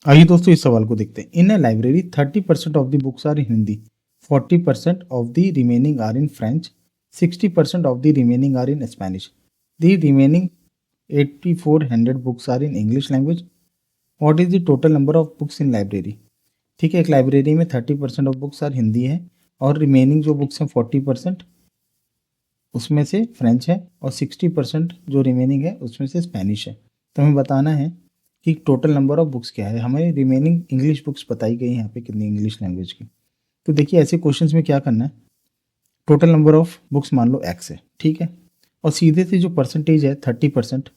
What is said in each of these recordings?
आइए दोस्तों इस सवाल को देखते हैं। In a library 30% of the books are in Hindi, 40% of the remaining are in French, 60% of the remaining are in Spanish, the remaining 8400 books are in English language. What is the total number of books in library. ठीक है, एक library में 30% of books are Hindi है और remaining जो books हैं 40% उसमें से फ्रेंच है और 60% जो रिमेनिंग है उसमें से स्पेनिश है। तो हमें बताना है कि टोटल नंबर ऑफ बुक्स क्या है। हमें रिमेनिंग इंग्लिश बुक्स बताई गई हैं यहाँ पे कितनी इंग्लिश लैंग्वेज की। तो देखिए ऐसे क्वेश्चंस में क्या करना है, टोटल नंबर ऑफ बुक्स मान लो एक्स है, ठीक है, और सीधे से जो परसेंटेज है 30%,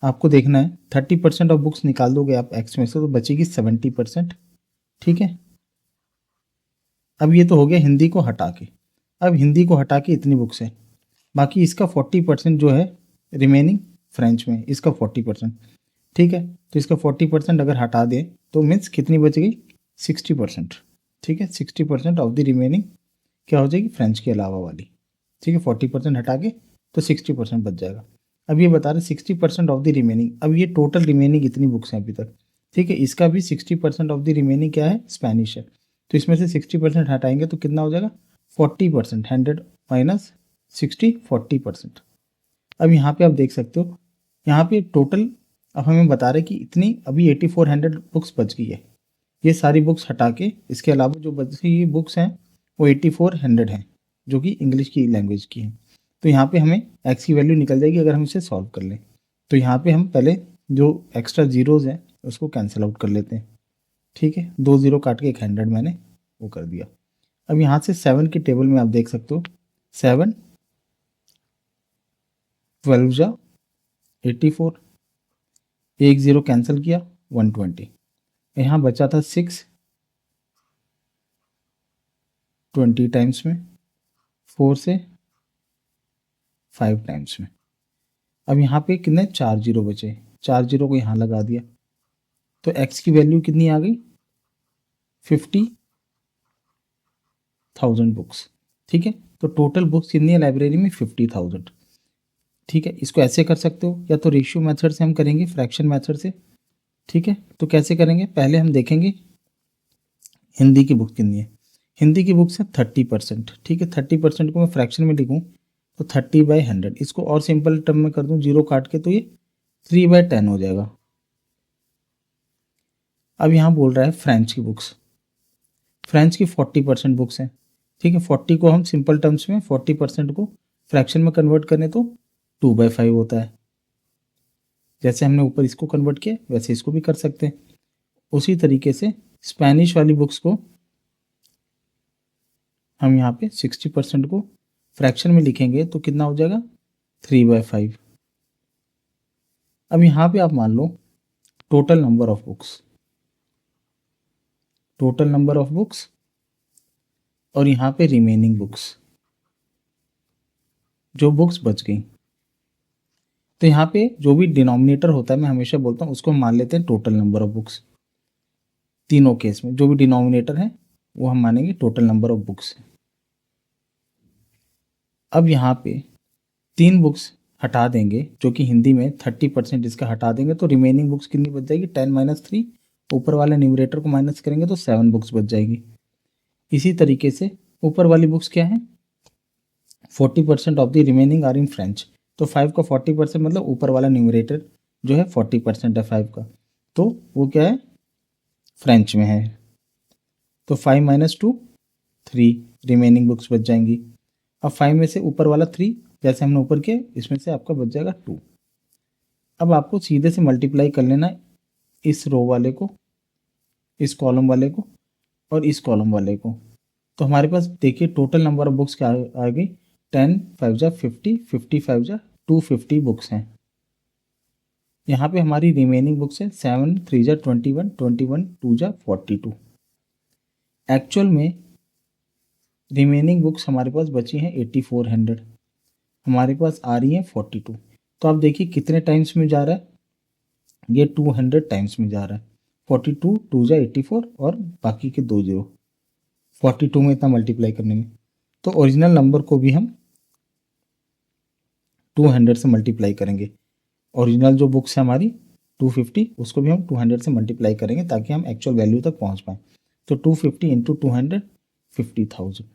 आपको देखना है 30% ऑफ बुक्स निकाल दोगे आप एक्स में से तो बचेगी 70%। ठीक है, अब ये तो हो गया हिंदी को हटा के। अब हिंदी को हटा के इतनी बुक्स है, बाकी इसका 40% जो है रिमेनिंग फ्रेंच में, इसका 40%। ठीक है, तो इसका 40% अगर हटा दें तो मीन्स कितनी बच गई, 60%। ठीक है, 60% ऑफ द रिमेनिंग क्या हो जाएगी, फ्रेंच के अलावा वाली। ठीक है, 40% हटा के तो 60% बच जाएगा। अब ये बता रहे 60% ऑफ द रिमेनिंग, अब ये टोटल रिमेनिंग इतनी बुक्स हैं अभी तक। ठीक है, इसका भी 60% ऑफ द रिमेनिंग क्या है, स्पेनिश है। तो इसमें से 60% हटाएंगे तो कितना हो जाएगा, 40%, 100 माइनस 60, 40%। अब यहाँ पे आप देख सकते हो, यहाँ पे टोटल अब हमें बता रहे कि इतनी अभी 8400 बुक्स बच गई है। ये सारी बुक्स हटा के इसके अलावा जो बची बुक्स हैं वो 8400 हैं जो कि इंग्लिश की लैंग्वेज की हैं। तो यहाँ पे हमें एक्स की वैल्यू निकल जाएगी अगर हम इसे सॉल्व कर लें। तो यहाँ पे हम पहले जो एक्स्ट्रा जीरोज़ हैं उसको कैंसिल आउट कर लेते हैं। ठीक है, 2 ज़ीरो काट के एक 100 मैंने वो कर दिया। अब यहाँ से 7 की टेबल में आप देख सकते हो, 7 12 जा 84, एक ज़ीरो कैंसिल किया 120, यहाँ बचा था 6 20 टाइम्स में, 4 से 5 टाइम्स में। अब यहाँ पे कितने 4 जीरो बचे, 4 जीरो को यहाँ लगा दिया तो x की वैल्यू कितनी आ गई, 50,000 बुक्स। ठीक है, तो टोटल बुक्स कितनी है लाइब्रेरी में, 50,000। ठीक है, इसको ऐसे कर सकते हो या तो रेशियो मेथड से हम करेंगे, फ्रैक्शन मेथड से। ठीक है, तो कैसे करेंगे, पहले हम देखेंगे हिंदी की बुक कितनी है। हिंदी की बुक्स है 30%। ठीक है, 30% को मैं फ्रैक्शन में लिखूँ तो 30/100, इसको और सिंपल टर्म में कर दूँ जीरो काट के तो ये 3/10 हो जाएगा। अब यहाँ बोल रहा है फ्रेंच की बुक्स, फ्रेंच की 40% बुक्स हैं। ठीक है, 40 को हम सिंपल टर्म्स में 40% को फ्रैक्शन में कन्वर्ट करें तो 2/5 होता है। जैसे हमने ऊपर इसको कन्वर्ट किया वैसे इसको भी कर सकते हैं। उसी तरीके से स्पेनिश वाली बुक्स को हम यहाँ पे 60% को फ्रैक्शन में लिखेंगे तो कितना हो जाएगा, 3/5। अब यहाँ पे आप मान लो total number of books, total number of books और यहाँ पे रिमेनिंग बुक्स, जो बुक्स बच गई। तो यहाँ पे जो भी डिनोमिनेटर होता है मैं हमेशा बोलता हूँ उसको हम मान लेते हैं टोटल नंबर ऑफ बुक्स। तीनों केस में जो भी डिनोमिनेटर है वो हम मानेंगे टोटल नंबर ऑफ बुक्स। अब यहाँ पे 3 बुक्स हटा देंगे जो कि हिंदी में 30% इसका हटा देंगे तो रिमेनिंग बुक्स कितनी बच जाएगी, 10 माइनस 3, ऊपर वाले न्यूमरेटर को माइनस करेंगे तो 7 बुक्स बच जाएगी। इसी तरीके से ऊपर वाली बुक्स क्या है, 40% of the remaining are in French. तो 5 का 40% मतलब ऊपर वाला न्यूमरेटर जो है 40% है 5 का, तो वो क्या है, फ्रेंच में है। तो 5 माइनस 2 3, रिमेनिंग बुक्स बच जाएंगी। अब 5 में से ऊपर वाला 3 जैसे हमने ऊपर किया इसमें से आपका बच जाएगा 2। अब आपको सीधे से मल्टीप्लाई कर लेना है इस रो वाले को, इस कॉलम वाले को और इस कॉलम वाले को। तो हमारे पास देखिए टोटल नंबर ऑफ बुक्स क्या आ गई, 10 5 जा 50, 50 5 जा 250 बुक्स हैं। यहाँ पे हमारी रिमेनिंग बुक्स है 7 3 जा 21, 21 2 जा 42। एक्चुअल में रिमेनिंग बुक्स हमारे पास बची हैं 8400, हमारे पास आ रही हैं 42। तो आप देखिए कितने टाइम्स में जा रहा है, ये 200 टाइम्स में जा रहा है। 42 2 जा 84 और बाकी के 2 जीरो, 42 में इतना मल्टीप्लाई करने में। तो ओरिजिनल नंबर को भी हम 200 से मल्टीप्लाई करेंगे। ओरिजिनल जो बुक्स है हमारी 250, उसको भी हम 200 से मल्टीप्लाई करेंगे ताकि हम एक्चुअल वैल्यू तक पहुंच पाएँ। तो 250 इंटू 200 50,000।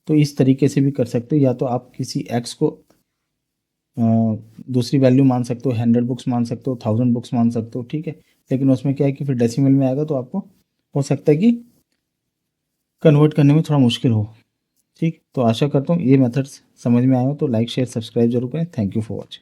तो इस तरीके से भी कर सकते हो, या तो आप किसी एक्स को दूसरी वैल्यू मान सकते हो, 100 बुक्स मान सकते हो, 1000 बुक्स मान सकते हो, ठीक है। लेकिन उसमें क्या है कि फिर डेसिमल में आएगा तो आपको हो सकता है कि कन्वर्ट करने में थोड़ा मुश्किल हो, ठीक। तो आशा करता हूँ ये मेथड्स समझ में आए हो। तो लाइक शेयर सब्सक्राइब जरूर करें। Thank you for watching.